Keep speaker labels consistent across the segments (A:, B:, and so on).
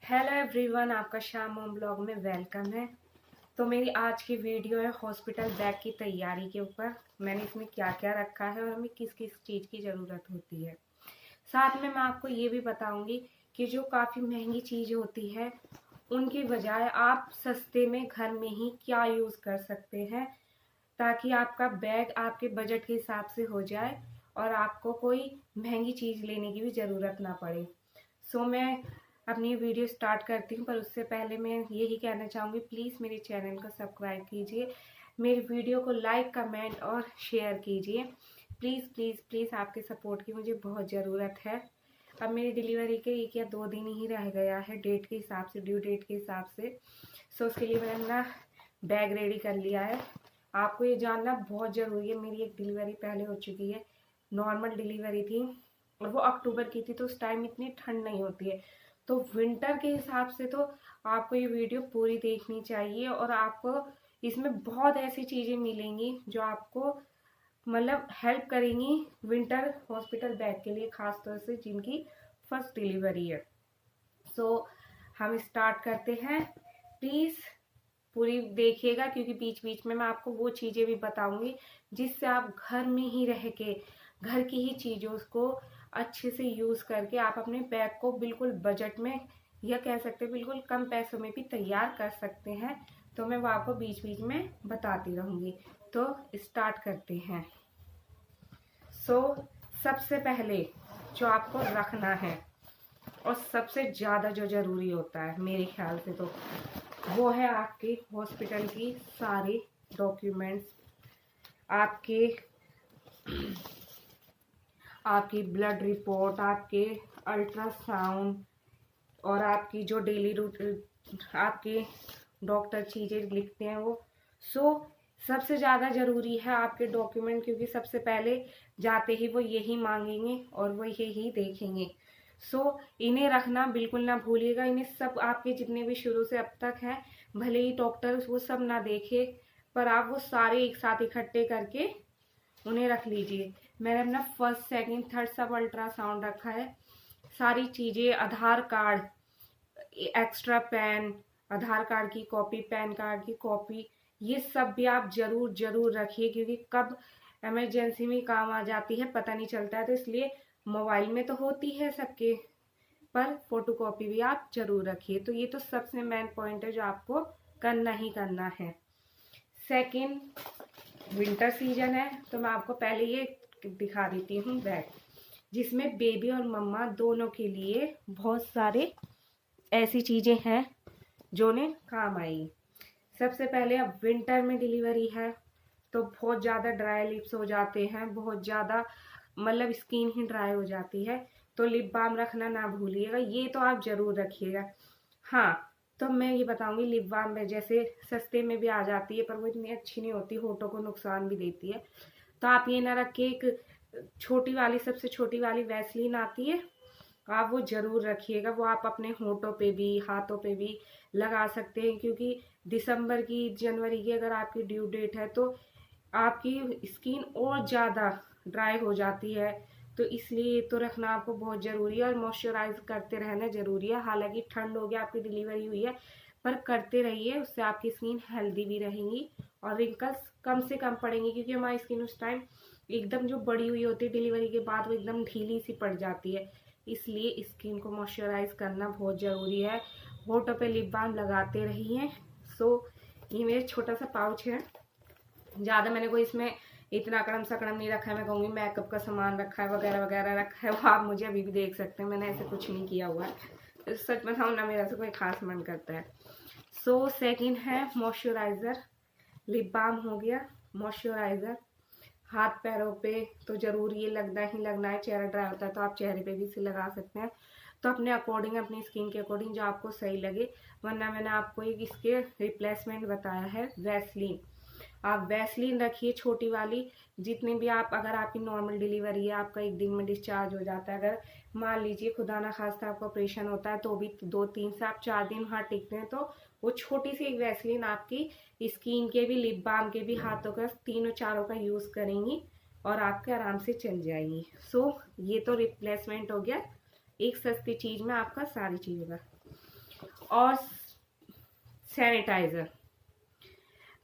A: Hello everyone, आपका शाम मोम ब्लॉग में वेलकम है। तो मेरी आज की वीडियो है हॉस्पिटल बैग की तैयारी के ऊपर। मैंने इसमें क्या क्या रखा है और हमें किस किस चीज़ की ज़रूरत होती है। साथ में मैं आपको ये भी बताऊंगी कि जो काफ़ी महंगी चीज़ होती है उनकी बजाय आप सस्ते में घर में ही क्या यूज़ कर सकते हैं, ताकि आपका बैग आपके बजट के हिसाब से हो जाए और आपको कोई महंगी चीज़ लेने की भी ज़रूरत ना पड़े। मैं अपनी वीडियो स्टार्ट करती हूँ, पर उससे पहले मैं यही कहना चाहूँगी, प्लीज़ मेरे चैनल को सब्सक्राइब कीजिए, मेरी वीडियो को लाइक कमेंट और शेयर कीजिए। प्लीज़ प्लीज़ प्लीज़ आपके सपोर्ट की मुझे बहुत ज़रूरत है। अब मेरी डिलीवरी के 1 या 2 दिन ही रह गया है डेट के हिसाब से, ड्यू डेट के हिसाब से। उसके लिए मैंने अपना बैग रेडी कर लिया है। आपको ये जानना बहुत ज़रूरी है, मेरी एक डिलीवरी पहले हो चुकी है, नॉर्मल डिलीवरी थी और वो अक्टूबर की थी, तो उस टाइम इतनी ठंड नहीं होती है। तो विंटर के हिसाब से तो आपको ये वीडियो पूरी देखनी चाहिए और आपको इसमें बहुत ऐसी चीज़ें मिलेंगी जो आपको मतलब हेल्प करेंगी विंटर हॉस्पिटल बैग के लिए, खास तौर से जिनकी फर्स्ट डिलीवरी है। हम स्टार्ट करते हैं। प्लीज़ पूरी देखिएगा, क्योंकि बीच बीच में मैं आपको वो चीज़ें भी बताऊंगी जिससे आप घर में ही रह के घर की ही चीज़ों को अच्छे से यूज़ करके आप अपने बैग को बिल्कुल बजट में, या कह सकते हैं बिल्कुल कम पैसों में भी तैयार कर सकते हैं। तो मैं वो आपको बीच बीच में बताती रहूँगी। तो स्टार्ट करते हैं। सबसे पहले जो आपको रखना है और सबसे ज़्यादा जो ज़रूरी होता है मेरे ख्याल से, तो वो है आपके हॉस्पिटल की सारे डॉक्यूमेंट्स, आपके आपकी ब्लड रिपोर्ट, आपके अल्ट्रासाउंड और आपकी जो डेली रूटीन आपके डॉक्टर चीज़ें लिखते हैं वो। सबसे ज़्यादा ज़रूरी है आपके डॉक्यूमेंट, क्योंकि सबसे पहले जाते ही वो यही मांगेंगे और वो यही देखेंगे। इन्हें रखना बिल्कुल ना भूलिएगा। इन्हें सब आपके जितने भी शुरू से अब तक हैं, भले ही डॉक्टर वो सब ना देखे, पर आप वो सारे एक साथ इकट्ठे करके उन्हें रख लीजिए। मैंने अपना फर्स्ट सेकंड थर्ड सब अल्ट्रासाउंड रखा है, सारी चीज़ें, आधार कार्ड, एक्स्ट्रा पेन, आधार कार्ड की कॉपी, पैन कार्ड की कॉपी, ये सब भी आप जरूर जरूर रखिए, क्योंकि कब इमरजेंसी में काम आ जाती है पता नहीं चलता है। तो इसलिए मोबाइल में तो होती है सबके, पर फोटोकॉपी भी आप जरूर रखिए। तो ये तो सबसे मेन पॉइंट है जो आपको करना ही करना है। सेकंड, विंटर सीजन है, तो मैं आपको पहले ये दिखा देती हूँ बैग, जिसमें बेबी और मम्मा दोनों के लिए बहुत सारे ऐसी चीज़ें हैं जो उन्हें काम आएगी। सबसे पहले, अब विंटर में डिलीवरी है तो बहुत ज़्यादा ड्राई लिप्स हो जाते हैं, बहुत ज़्यादा मतलब स्किन ही ड्राई हो जाती है, तो लिप बाम रखना ना भूलिएगा, ये तो आप ज़रूर रखिएगा। हाँ, तो मैं ये बताऊंगी, लिप बाम में जैसे सस्ते में भी आ जाती है, पर वो इतनी अच्छी नहीं होती, होठों को नुकसान भी देती है। तो आप ये ना रख के एक छोटी वाली, सबसे छोटी वाली वैसलीन आती है, आप वो जरूर रखिएगा। वो आप अपने होठों पे भी हाथों पे भी लगा सकते हैं, क्योंकि दिसंबर की जनवरी की अगर आपकी ड्यू डेट है तो आपकी स्किन और ज़्यादा ड्राई हो जाती है। तो इसलिए तो रखना आपको बहुत ज़रूरी है, और मॉइस्चराइज करते रहना ज़रूरी है। हालांकि ठंड हो गया, आपकी डिलीवरी हुई है, पर करते रहिए, उससे आपकी स्किन हेल्दी भी रहेंगी और रिंकल्स कम से कम पड़ेंगी, क्योंकि हमारी स्किन उस टाइम एकदम जो बड़ी हुई होती है डिलीवरी के बाद, वो एकदम ढीली सी पड़ जाती है। इसलिए स्किन को मॉइस्चराइज करना बहुत ज़रूरी है। होठों पे लिप बाम लगाते रहिए। ये मेरा छोटा सा पाउच है, ज़्यादा मैंने कोई इसमें इतना अकड़म सकड़म नहीं रखा है। मैं कहूँगी मेकअप का सामान रखा है वगैरह वगैरह रखा है, वो आप मुझे अभी भी देख सकते हैं, मैंने ऐसे कुछ नहीं किया हुआ है। सच बताऊँ ना, मेरा से कोई खास मन करता है। सेकंड है मॉइस्चराइज़र, लिप बाम हो गया, मॉइस्चराइज़र। हाथ पैरों पे तो जरूर ये लगना ही लगना है, चेहरा ड्राई होता है तो आप चेहरे पे भी इसे लगा सकते हैं। तो अपने अकॉर्डिंग, अपनी स्किन के अकॉर्डिंग जो आपको सही लगे, वरना मैंने आपको एक इसके रिप्लेसमेंट बताया है, वैसलीन। आप वैसलीन रखिए छोटी वाली। जितने भी आप, अगर आपकी नॉर्मल डिलीवरी है, आपका 1 दिन में डिस्चार्ज हो जाता है, अगर मान लीजिए खुदा ना खास्ता आपका ऑपरेशन होता है, तो भी 2-3 से आप 4 दिन वहाँ टिकते हैं, तो वो छोटी सी एक वैसलीन आपकी स्किन के भी, लिप बाम के भी, हाथों का, तीनों चारों का यूज़ करेंगी और आपके आराम से चल जाएंगी। ये तो रिप्लेसमेंट हो गया एक सस्ती चीज़ में आपका सारी चीज़ों का। और सैनिटाइज़र।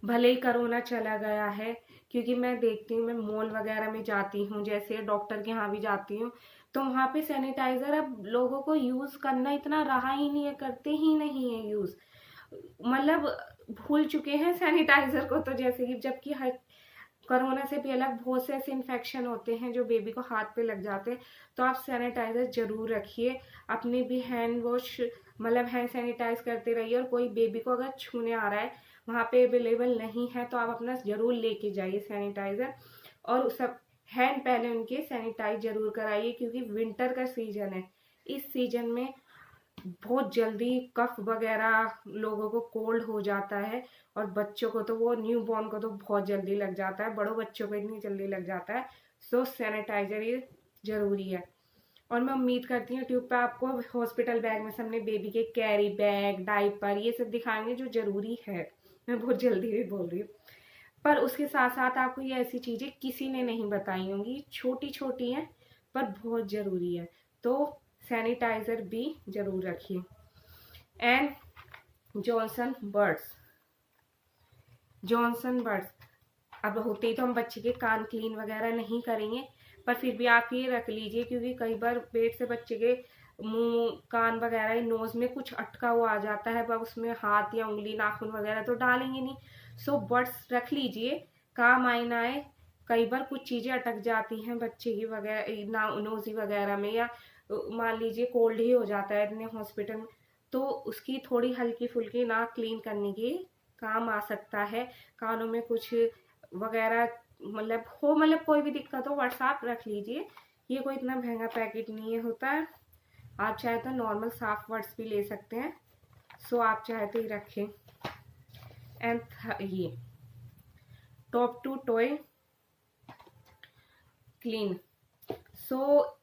A: भले ही कोरोना चला गया है, क्योंकि मैं देखती हूँ, मैं मॉल वगैरह में जाती हूँ, जैसे डॉक्टर के यहाँ भी जाती हूँ, तो वहाँ पे सैनिटाइज़र अब लोगों को यूज़ करना इतना रहा ही नहीं है, करते ही नहीं है यूज़। मतलब भूल चुके हैं सैनिटाइज़र को, तो जैसे कि जबकि हर कोरोना से भी अलग बहुत से ऐसे इन्फेक्शन होते हैं जो बेबी को हाथ पे लग जाते हैं, तो आप सैनिटाइज़र ज़रूर रखिए। अपने भी हैंड वॉश मतलब हैंड सैनिटाइज करते रहिए, और कोई बेबी को अगर छूने आ रहा है, वहाँ पे अवेलेबल नहीं है, तो आप अपना ज़रूर लेके जाइए सैनिटाइज़र। और सब हैंड पहले उनके सैनिटाइज ज़रूर कराइए, क्योंकि विंटर का सीज़न है। इस सीज़न में बहुत जल्दी कफ वगैरह लोगों को कोल्ड हो जाता है, और बच्चों को तो वो न्यू बॉर्न को तो बहुत जल्दी लग जाता है, बड़ों बच्चों को इतनी जल्दी लग जाता है। सो सैनिटाइजर ये ज़रूरी है। और मैं उम्मीद करती हूँ ट्यूब पे आपको हॉस्पिटल बैग में सबने बेबी के कैरी बैग, डाइपर ये सब दिखाएंगे जो ज़रूरी है। मैं बहुत जल्दी भी बोल रही हूँ, पर उसके साथ साथ आपको ये ऐसी चीज़ें किसी ने नहीं बताई होंगी, छोटी छोटी हैं पर बहुत ज़रूरी है। तो सैनिटाइज़र भी ज़रूर रखिए। एंड जॉनसन बर्ड्स अब होते ही तो हम बच्चे के कान क्लीन वगैरह नहीं करेंगे, पर फिर भी आप ये रख लीजिए, क्योंकि कई बार पेट से बच्चे के मुंह, कान वगैरह, नोज में कुछ अटका हुआ आ जाता है, पर उसमें हाथ या उंगली, नाखून वगैरह तो डालेंगे नहीं। सो बर्ड्स रख लीजिए, काम आए ना आए। कई बार कुछ चीज़ें अटक जाती हैं बच्चे की वगैरह नोजी वगैरह में, या मान लीजिए कोल्ड ही हो जाता है इतने हॉस्पिटल में, तो उसकी थोड़ी हल्की फुल्की नाक क्लीन करने की काम आ सकता है। कानों में कुछ वगैरह मतलब कोई भी दिक्कत हो, व्हाट्सएप रख लीजिए। ये कोई इतना महंगा पैकेट नहीं है होता है, आप चाहे तो नॉर्मल साफ वर्ड्स भी ले सकते हैं। सो आप चाहे तो ही रखें। एंड ये टॉप टू टॉय क्लीन। सो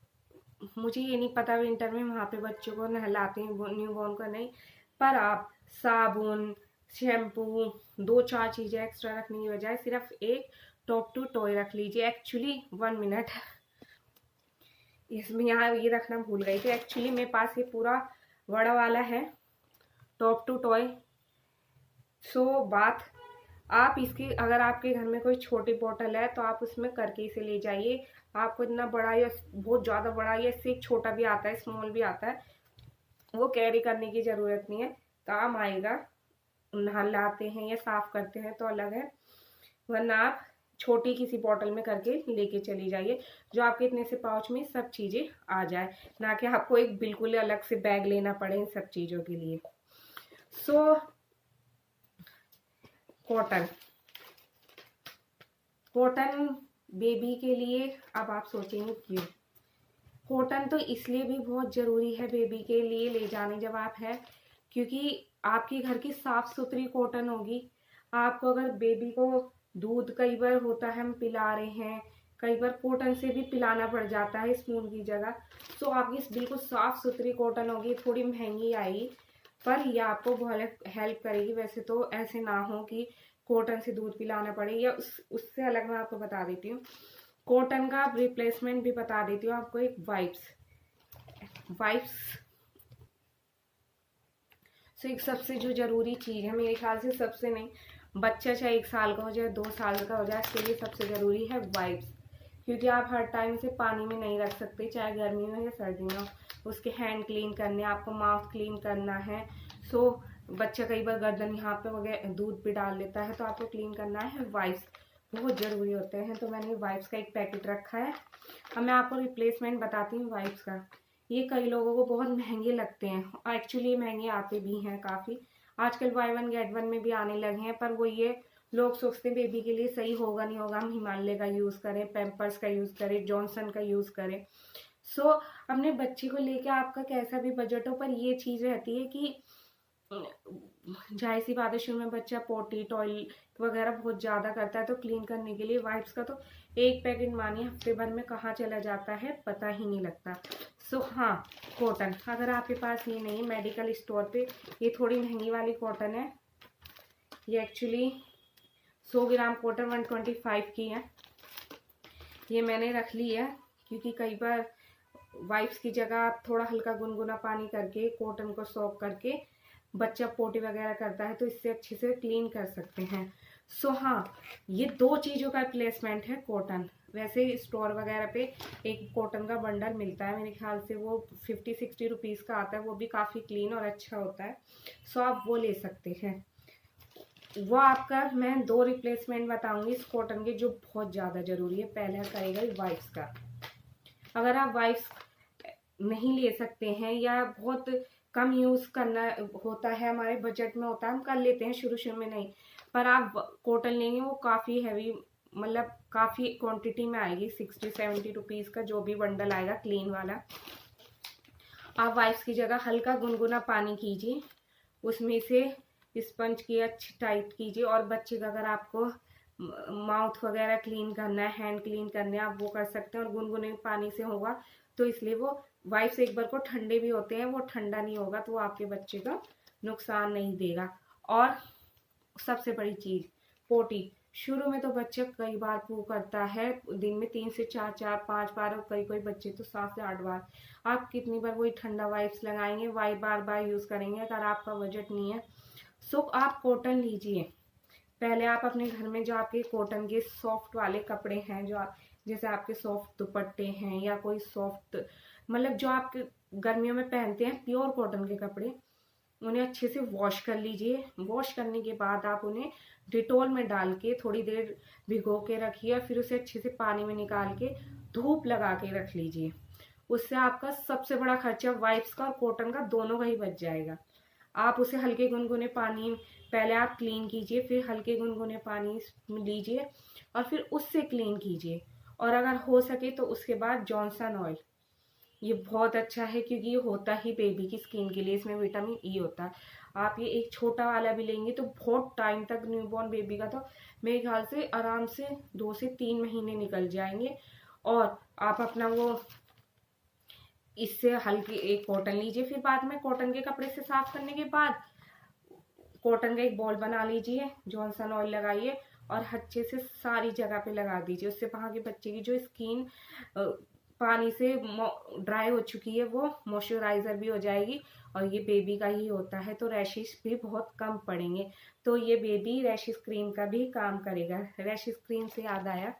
A: मुझे ये नहीं पता विंटर में वहाँ पे बच्चों को नहलाते हैं, न्यू बॉर्न को नहीं, पर आप साबुन, शैम्पू, 2-4 चीज़ें एक्स्ट्रा रखने की बजाय सिर्फ एक टॉप टू टॉय रख लीजिए। एक्चुअली 1 मिनट, इसमें यहाँ ये रखना भूल गई थी। एक्चुअली मेरे पास ये पूरा बड़ा वाला है टॉप टू टॉय। सो बात आप इसकी, अगर आपके घर में कोई छोटी बोतल है तो आप उसमें करके इसे ले जाइए। आपको इतना बड़ा या बहुत ज़्यादा बड़ा या इससे एक छोटा भी आता है, स्मॉल भी आता है, वो कैरी करने की ज़रूरत नहीं है, काम आएगा। नहलाते हैं या साफ करते हैं तो अलग है, वरना आप छोटी किसी बॉटल में करके लेके चली जाइए, जो आपके इतने से पाउच में सब चीज़ें आ जाए, ना कि आपको एक बिल्कुल अलग से बैग लेना पड़े इन सब चीज़ों के लिए। सो कॉटन बेबी के लिए, अब आप सोचेंगे क्यों। कॉटन तो इसलिए भी बहुत ज़रूरी है बेबी के लिए ले जाने जब आप है, क्योंकि आपके घर की साफ सुथरी कॉटन होगी। आपको अगर बेबी को दूध कई बार होता है हम पिला रहे हैं, कई बार कॉटन से भी पिलाना पड़ जाता है स्पून की जगह, तो आपकी बिल्कुल साफ सुथरी कॉटन होगी। थोड़ी महंगी आएगी, पर यह आपको बहुत हेल्प करेगी। वैसे तो ऐसे ना हो कि कॉटन से दूध पिलाना पड़े, या उससे अलग मैं आपको बता देती हूँ, कॉटन का रिप्लेसमेंट भी बता देती हूँ आपको। एक वाइप्स से एक सबसे जो जरूरी चीज़ है मेरे ख्याल से, सबसे नहीं, बच्चा चाहे 1 साल का हो जाए 2 साल का हो जाए, इसके लिए सबसे ज़रूरी है वाइप्स। क्योंकि आप हर टाइम से पानी में नहीं रख सकते, चाहे गर्मी में या सर्दी में हो। उसके हैंड क्लीन करने, आपको माउथ क्लीन करना है। सो बच्चा कई बार गर्दन यहाँ पे वगैरह दूध भी डाल लेता है, तो आपको क्लीन करना है। वाइप्स बहुत ज़रूरी होते हैं, तो मैंने वाइप्स का एक पैकेट रखा है। अब मैं आपको रिप्लेसमेंट बताती हूँ वाइप्स का। ये कई लोगों को बहुत महंगे लगते हैं, एक्चुअली महंगे आते भी हैं काफ़ी। आजकल बाय 1 गेट 1 में भी आने लगे हैं, पर वो ये लोग सोचते हैं बेबी के लिए सही होगा नहीं होगा, हम हिमालय का यूज़ करें, पैम्पर्स का यूज़ करें, जॉनसन का यूज़ करें। सो अपने बच्चे को लेके आपका कैसा भी बजट हो, पर ये चीज़ रहती है कि जाहिर सी बात है, शुरू में बच्चा पोटी टॉयलेट वगैरह बहुत ज़्यादा करता है, तो क्लीन करने के लिए वाइप्स का तो एक पैकेट मानिए हफ्ते भर में कहाँ चला जाता है पता ही नहीं लगता। सो हाँ, कॉटन अगर आपके पास ये नहीं है, मेडिकल स्टोर पे ये थोड़ी महंगी वाली कॉटन है। ये एक्चुअली 100 ग्राम कॉटन 125 की है। ये मैंने रख ली है, क्योंकि कई बार वाइप्स की जगह आप थोड़ा हल्का गुनगुना पानी करके कॉटन को सोक करके बच्चा पोटी वगैरह करता है तो इससे अच्छे से क्लीन कर सकते हैं। सो हाँ, ये 2 चीज़ों का प्लेसमेंट है कॉटन। वैसे स्टोर वगैरह पे एक कॉटन का बंडल मिलता है, मेरे ख्याल से वो 50-60 रुपीज़ का आता है, वो भी काफ़ी क्लीन और अच्छा होता है। सो आप वो ले सकते हैं। वो आपका मैं 2 रिप्लेसमेंट बताऊंगी इस कॉटन के जो बहुत ज़्यादा ज़रूरी है। पहला करेगा वाइप्स का। अगर आप वाइप्स नहीं ले सकते हैं या बहुत कम यूज़ करना होता है, हमारे बजट में होता है, हम कर लेते हैं शुरू शुरू में नहीं, पर आप कॉटन लेंगे वो काफ़ी हैवी, मतलब काफ़ी क्वांटिटी में आएगी। 60-70 रुपीज़ का जो भी बंडल आएगा क्लीन वाला। आप वाइप्स की जगह हल्का गुनगुना पानी कीजिए, उसमें से स्पंज की अच्छी टाइट कीजिए। और बच्चे का अगर आपको माउथ वगैरह क्लीन करना है, हैंड क्लीन करने हैं, आप वो कर सकते हैं। और गुनगुने पानी से होगा तो इसलिए वो वाइप्स एक बार को ठंडे भी होते हैं, वो ठंडा नहीं होगा तो वो आपके बच्चे का नुकसान नहीं देगा। और सबसे बड़ी चीज़ पोटी। शुरू में तो बच्चा कई बार पू करता है, दिन में 3 से 4-5 बार, और कोई बच्चे तो 7 से 8 बार। आप कितनी बार वही ठंडा वाइप्स लगाएंगे, वाइप बार बार यूज़ करेंगे अगर आपका बजट नहीं है। सो आप कॉटन लीजिए। पहले आप अपने घर में जो आपके कॉटन के सॉफ्ट वाले कपड़े हैं, जो जैसे आपके सॉफ्ट दुपट्टे हैं या कोई सॉफ्ट, मतलब जो आप गर्मियों में पहनते हैं प्योर कॉटन के कपड़े, उन्हें अच्छे से वॉश कर लीजिए। वॉश करने के बाद आप उन्हें डिटॉल में डाल के थोड़ी देर भिगो के रखिए, फिर उसे अच्छे से पानी में निकाल के धूप लगा के रख लीजिए। उससे आपका सबसे बड़ा खर्चा वाइप्स का और कॉटन का दोनों का ही बच जाएगा। आप उसे हल्के गुनगुने पानी, पहले आप क्लीन कीजिए, फिर हल्के गुनगुने पानी लीजिए और फिर उससे क्लीन कीजिए। और अगर हो सके तो उसके बाद जॉनसन ऑयल, ये बहुत अच्छा है क्योंकि ये होता ही बेबी की स्किन के लिए, इसमें विटामिन ई होता है। आप ये एक छोटा वाला भी लेंगे तो बहुत टाइम तक, न्यूबॉर्न बेबी का तो मेरे ख्याल से आराम से 2 से 3 महीने निकल जाएंगे। और आप अपना वो इससे हल्की एक कॉटन लीजिए, फिर बाद में कॉटन के कपड़े से साफ करने के बाद कॉटन का एक बॉल बना लीजिए, जॉनसन ऑयल लगाइए और अच्छे से सारी जगह पे लगा दीजिए। उससे वहाँ के बच्चे की जो स्किन पानी से ड्राई हो चुकी है वो मॉइस्चराइजर भी हो जाएगी। और ये बेबी का ही होता है तो रैशेस भी बहुत कम पड़ेंगे। तो ये बेबी रैशेस क्रीम का भी काम करेगा। रैशेस क्रीम से याद आया,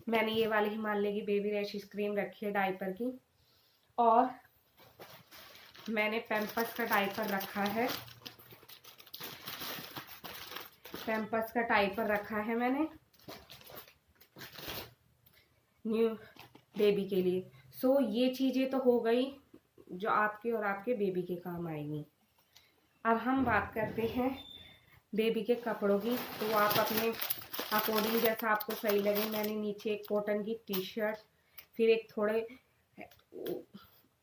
A: मैंने ये वाली हिमालय की बेबी रैशेस क्रीम रखी है डायपर की, और मैंने पैम्पर्स का डायपर रखा है। पैम्पर्स का डायपर रखा है मैंने न्यू बेबी के लिए। सो ये चीज़ें तो हो गई जो आपके और आपके बेबी के काम आएंगी। अब हम बात करते हैं बेबी के कपड़ों की। तो आप अपने अकॉर्डिंग जैसा आपको सही लगे, मैंने नीचे एक कॉटन की टी शर्ट, फिर एक थोड़े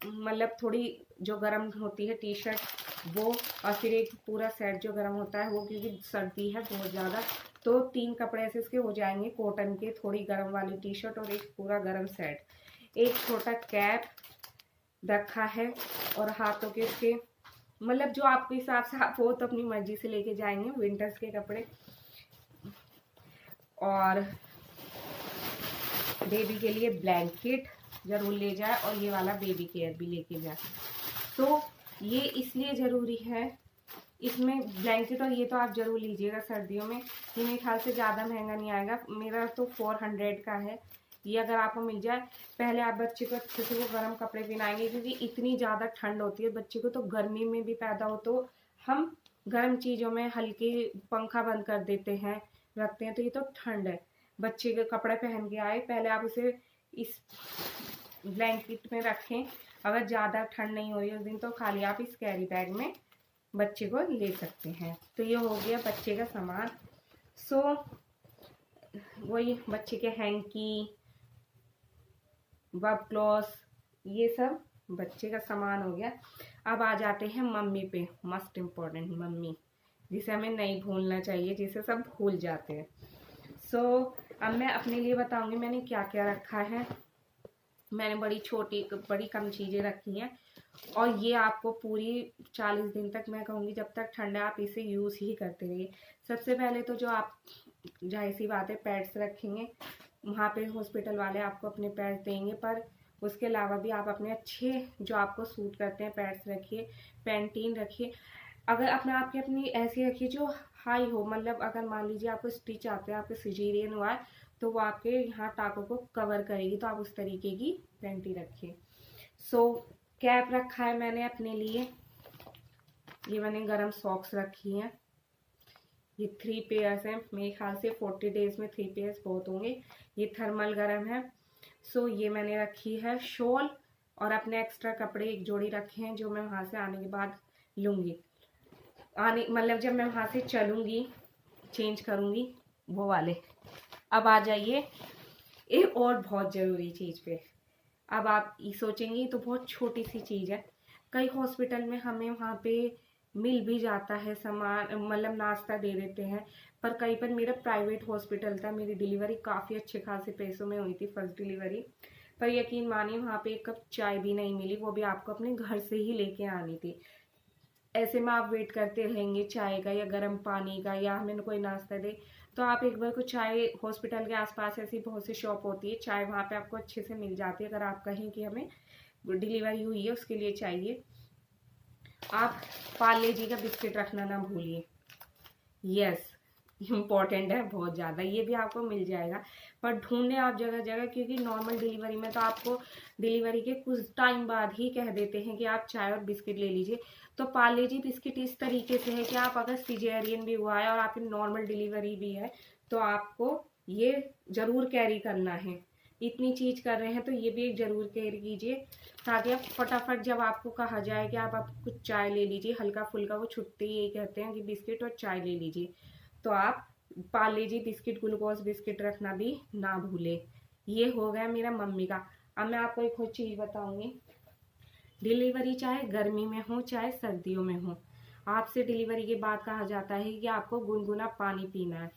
A: मतलब थोड़ी जो गर्म होती है टी शर्ट वो, और फिर एक पूरा सेट जो गर्म होता है वो, क्योंकि सर्दी है बहुत ज़्यादा तो 3 कपड़े ऐसे इसके हो जाएंगे कॉटन के, थोड़ी गर्म वाली टी शर्ट और एक पूरा गर्म सेट। एक छोटा कैप रखा है और हाथों के इसके, मतलब जो आपके हिसाब से आप वो तो अपनी मर्जी से लेके जाएंगे विंटर्स के कपड़े। और बेबी के लिए ब्लैंकेट ज़रूर ले जाए और ये वाला बेबी केयर भी लेके जाए। तो ये इसलिए ज़रूरी है, इसमें ब्लैंकेट और ये तो आप ज़रूर लीजिएगा सर्दियों में। ये मेरे ख्याल से ज़्यादा महंगा नहीं आएगा, मेरा तो 400 का है। ये अगर आपको मिल जाए, पहले आप बच्चे को अच्छे से वो गर्म कपड़े पहनाएंगे क्योंकि इतनी ज़्यादा ठंड होती है बच्चे को, तो गर्मी में भी पैदा हो तो हम गर्म चीज़ों में हल्के पंखा बंद कर देते हैं, रखते हैं, तो ये तो ठंड है। बच्चे के कपड़े पहन के आए, पहले आप उसे इस ब्लैंकेट में रखें। अगर ज़्यादा ठंड नहीं हो रही उस दिन तो खाली आप इस कैरी बैग में बच्चे को ले सकते हैं। तो ये हो गया बच्चे का सामान। सो वही बच्चे के हैंकी, बब क्लॉथ, ये सब बच्चे का सामान हो गया। अब आ जाते हैं मम्मी पे, मस्ट इम्पॉर्टेंट मम्मी, जिसे हमें नहीं भूलना चाहिए, जिसे सब भूल जाते हैं। सो अब मैं अपने लिए बताऊंगी मैंने क्या क्या रखा है। मैंने बड़ी कम चीज़ें रखी हैं और ये आपको पूरी 40 दिन तक, मैं कहूँगी जब तक ठंड है आप इसे यूज़ ही करते रहिए। सबसे पहले तो जो आप, जाहिर सी बात है, पैड्स रखेंगे, वहाँ पे हॉस्पिटल वाले आपको अपने पैड्स देंगे, पर उसके अलावा भी आप अपने अच्छे जो आपको सूट करते हैं पैड्स रखिए। पैंटीन रखिए। अगर अपने आपकी अपनी ऐसी रखिए जो हाई हो, मतलब अगर मान लीजिए आपको स्टिच आते हैं, आपके सिजेरियन हुआ है तो वो आपके यहाँ टाकों को कवर करेगी, तो आप उस तरीके की पैंटी रखिए। सो कैप रखा है मैंने अपने लिए, ये मैंने गरम सॉक्स रखी हैं, ये 3 पेयर्स हैं, मेरे ख्याल से 40 डेज में 3 पेयर्स बहुत होंगे, ये थर्मल गरम है। सो ये मैंने रखी है शॉल, और अपने एक्स्ट्रा कपड़े एक जोड़ी रखे हैं जो मैं वहाँ से आने के बाद लूँगी, आने मतलब जब मैं वहाँ से चलूँगी चेंज करूँगी वो वाले। अब आ जाइए एक और बहुत ज़रूरी चीज़ पे। अब आप ये सोचेंगी तो बहुत छोटी सी चीज़ है, कई हॉस्पिटल में हमें वहाँ पे मिल भी जाता है सामान, मतलब नाश्ता दे देते हैं, पर कहीं पर मेरा प्राइवेट हॉस्पिटल था, मेरी डिलीवरी काफ़ी अच्छे खासे पैसों में हुई थी, फर्स्ट डिलीवरी, पर यकीन मानिए वहाँ पे एक कप चाय भी नहीं मिली, वो भी आपको अपने घर से ही लेके आनी थी। ऐसे में आप वेट करते रहेंगे चाय का या गर्म पानी का, या हमें कोई नाश्ता दे, तो आप एक बार को चाय, हॉस्पिटल के आसपास ऐसी बहुत सी शॉप होती है, चाय वहाँ पे आपको अच्छे से मिल जाती है। अगर आप कहें कि हमें डिलीवरी हुई है उसके लिए चाहिए, आप पार्ले जी का बिस्किट रखना ना भूलिए, यस इम्पॉर्टेंट है बहुत ज़्यादा, ये भी आपको मिल जाएगा, पर ढूंढने आप जगह जगह, क्योंकि नॉर्मल डिलीवरी में तो आपको डिलीवरी के कुछ टाइम बाद ही कह देते हैं कि आप चाय और बिस्किट ले लीजिए। तो पार्ले जी बिस्किट इस तरीके से है कि आप अगर सिजेरियन भी हुआ है और आपकी नॉर्मल डिलीवरी भी है तो आपको ये ज़रूर कैरी करना है। इतनी चीज़ कर रहे हैं तो ये भी एक ज़रूर कैरी कीजिए, ताकि आप फटाफट जब आपको कहा जाए कि आप कुछ चाय ले लीजिए हल्का फुल्का, वो छुट्टी यही कहते हैं कि बिस्किट और चाय ले लीजिए, तो आप पार्ले जी बिस्किट, ग्लूकोज बिस्किट रखना भी ना भूले। ये हो गया मेरा मम्मी का। अब मैं आपको एक और चीज़ बताऊंगी, डिलीवरी चाहे गर्मी में हो चाहे सर्दियों में हो, आपसे डिलीवरी के बाद कहा जाता है कि आपको गुनगुना पानी पीना है,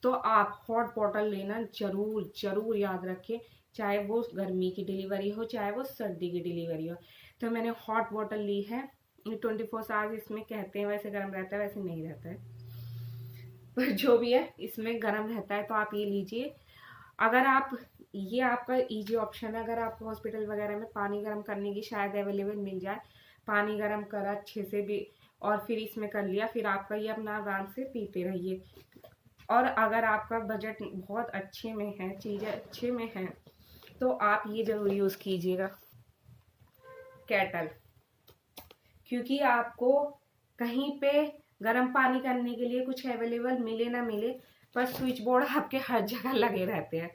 A: तो आप हॉट बॉटल लेना जरूर जरूर याद रखें, चाहे वो गर्मी की डिलीवरी हो चाहे वो सर्दी की डिलीवरी हो। तो मैंने हॉट बॉटल ली है, 24 आवर्स इसमें कहते हैं, वैसे गर्म रहता है वैसे नहीं रहता है, पर जो भी है इसमें गर्म रहता है, तो आप ये लीजिए। अगर आप, ये आपका इजी ऑप्शन है, अगर आपको हॉस्पिटल वगैरह में पानी गर्म करने की शायद अवेलेबल मिल जाए, पानी गर्म करा अच्छे से भी और फिर इसमें कर लिया, फिर आपका ये अपना आराम से पीते रहिए। और अगर आपका बजट बहुत अच्छे में है, चीज़ें अच्छे में हैं, तो आप ये ज़रूर यूज़ कीजिएगा केटल, क्योंकि आपको कहीं पे गर्म पानी करने के लिए कुछ अवेलेबल मिले ना मिले, पर स्विच बोर्ड आपके हर जगह लगे रहते हैं।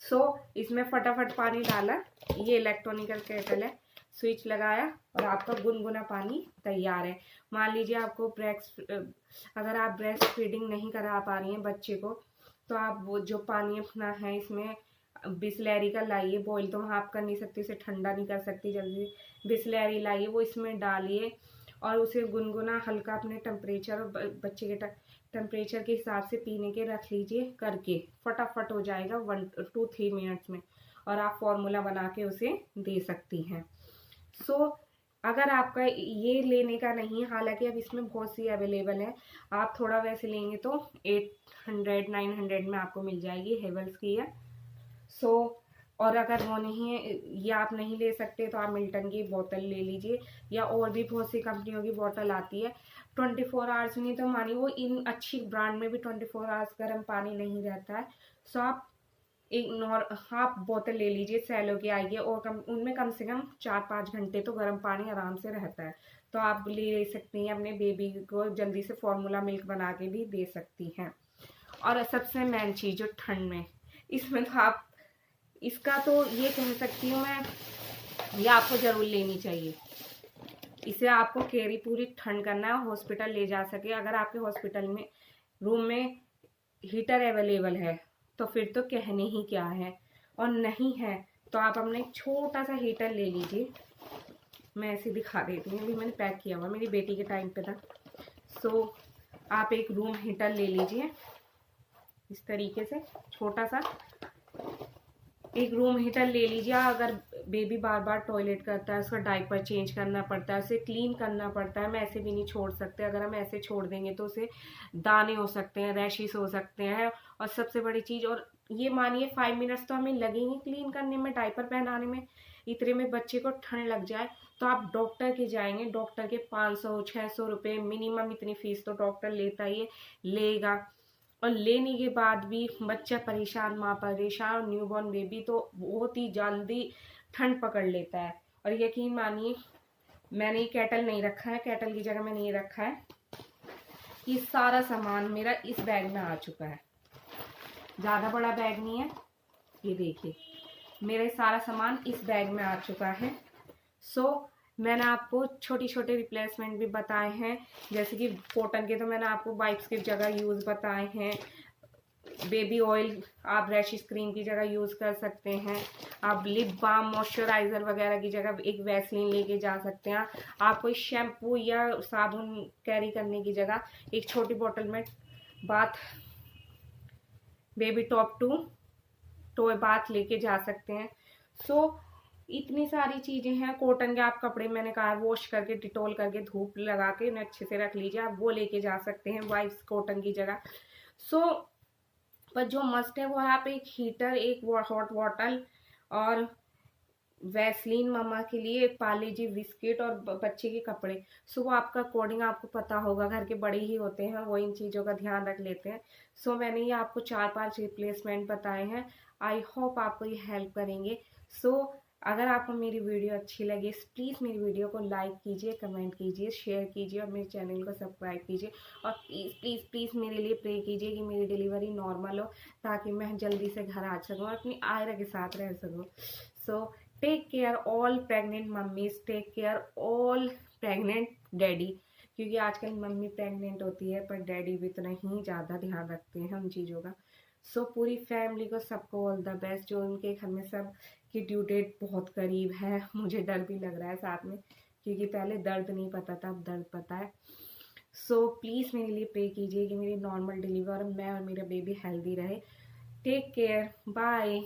A: सो इसमें फटाफट पानी डाला, ये इलेक्ट्रॉनिकल केटल है, स्विच लगाया और आपका गुनगुना पानी तैयार है। मान लीजिए आपको अगर आप ब्रेस्ट फीडिंग नहीं करा पा रही हैं बच्चे को, तो आप वो जो पानी अपना है इसमें बिसलेरी का लाइए, बॉईल तो आप कर नहीं सकती, उसे ठंडा नहीं कर सकती जल्दी, बिसलेरी लाइए, वो इसमें डालिए और उसे गुनगुना हल्का अपने टेम्परेचर और बच्चे के टेम्परेचर के हिसाब से पीने के रख लीजिए करके, फटाफट हो जाएगा 1 to 3 मिनट्स में, और आप फॉर्मूला बना के उसे दे सकती हैं। सो अगर आपका ये लेने का नहीं, हालांकि अब इसमें बहुत सी अवेलेबल है, आप थोड़ा वैसे लेंगे तो 800-900 में आपको मिल जाएगी, हेवल्स की है। सो और अगर वो नहीं है, ये आप नहीं ले सकते, तो आप मिल्टन की बोतल ले लीजिए, या और भी बहुत सी कंपनियों की बोतल आती है। 24 आवर्स नहीं तो मानिए वो इन अच्छी ब्रांड में भी 24 आवर्स गर्म पानी नहीं रहता है। सो आप एक हाफ बोतल ले लीजिए, सैलो की आएगी, और उनमें कम से कम 4-5 घंटे तो गर्म पानी आराम से रहता है, तो आप ले सकती हैं, अपने बेबी को जल्दी से फॉर्मूला मिल्क बना के भी दे सकती हैं। और सबसे मेन चीज़ जो ठंड में, इसमें तो आप, इसका तो ये कह सकती हूँ मैं, ये आपको ज़रूर लेनी चाहिए, इसे आपको कैरी पूरी ठंड करना है, हॉस्पिटल ले जा सके। अगर आपके हॉस्पिटल में रूम में हीटर अवेलेबल है तो फिर तो कहने ही क्या है, और नहीं है तो आप अपना एक छोटा सा हीटर ले लीजिए, मैं ऐसे दिखा देती हूँ, अभी मैंने पैक किया हुआ, मेरी बेटी के टाइम पे था। सो आप एक रूम हीटर ले लीजिए, इस तरीके से छोटा सा एक रूम हीटर ले लीजिए। अगर बेबी बार बार टॉयलेट करता है, उसका डायपर चेंज करना पड़ता है, उसे क्लीन करना पड़ता है, हम ऐसे भी नहीं छोड़ सकते, अगर हम ऐसे छोड़ देंगे तो उसे दाने हो सकते हैं, रैशेस हो सकते हैं, और सबसे बड़ी चीज़, और ये मानिए 5 मिनट्स तो हमें लगेंगे क्लीन करने में, डायपर पहनाने में, इतने में बच्चे को ठंड लग जाए तो आप डॉक्टर के जाएंगे, डॉक्टर के 500-600 रुपये मिनिमम, इतनी फीस तो डॉक्टर लेता ही लेगा। और लेने के बाद भी बच्चा परेशान, माँ परेशान, और न्यूबॉर्न बेबी तो बहुत ही जल्दी ठंड पकड़ लेता है। और यकीन मानिए मैंने केटल नहीं रखा है, केटल की जगह मैंने ये रखा है। ये सारा सामान मेरा इस बैग में आ चुका है, ज़्यादा बड़ा बैग नहीं है। ये देखिए मेरा सारा सामान इस बैग में आ चुका है। मैंने आपको छोटी छोटे रिप्लेसमेंट भी बताए हैं, जैसे कि कॉटन के तो मैंने आपको वाइप्स की जगह यूज़ बताए हैं। बेबी ऑयल आप रैशिस क्रीम की जगह यूज़ कर सकते हैं। आप लिप बाम मॉइस्चराइज़र वगैरह की जगह एक वैसलीन लेके जा सकते हैं। आप कोई शैम्पू या साबुन कैरी करने की जगह एक छोटी बोतल में bath baby top 2 toy bath लेके जा सकते हैं। इतनी सारी चीज़ें हैं। कॉटन के आप कपड़े मैंने कहा वॉश करके डिटॉल करके धूप लगा के उन्हें अच्छे से रख लीजिए, आप वो लेके जा सकते हैं वाइप्स कॉटन की जगह। पर जो मस्ट है वो है आप एक हीटर, एक हॉट बॉटल और वैसलीन मम्मा के लिए, पार्ले जी बिस्किट और बच्चे के कपड़े। वो आपका अकॉर्डिंग आपको पता होगा, घर के बड़े ही होते हैं वो इन चीज़ों का ध्यान रख लेते हैं। मैंने ये आपको 4-5 रिप्लेसमेंट बताए हैं। आई होप आपको ये हेल्प करेंगे। अगर आपको मेरी वीडियो अच्छी लगे प्लीज़ मेरी वीडियो को लाइक कीजिए, कमेंट कीजिए, शेयर कीजिए और मेरे चैनल को सब्सक्राइब कीजिए। और प्लीज़ प्लीज़ प्लीज़ मेरे लिए प्रे कीजिए कि मेरी डिलीवरी नॉर्मल हो, ताकि मैं जल्दी से घर आ सकूँ और अपनी आयरा के साथ रह सकूँ। Take care all pregnant mummies, take care all pregnant daddy, क्योंकि आजकल मम्मी प्रेग्नेंट होती है पर डैडी भी इतना ही ज़्यादा ध्यान रखते हैं उन चीज़ों का। पूरी फैमिली को सबको ऑल द बेस्ट। जो उनके घर में सब की ड्यू डेट बहुत करीब है, मुझे डर भी लग रहा है साथ में, क्योंकि पहले दर्द नहीं पता था, अब दर्द पता है। प्लीज़ मेरे लिए प्रे कीजिए कि मेरी नॉर्मल डिलीवर, मैं और मेरा बेबी हेल्दी रहे। Take care, bye.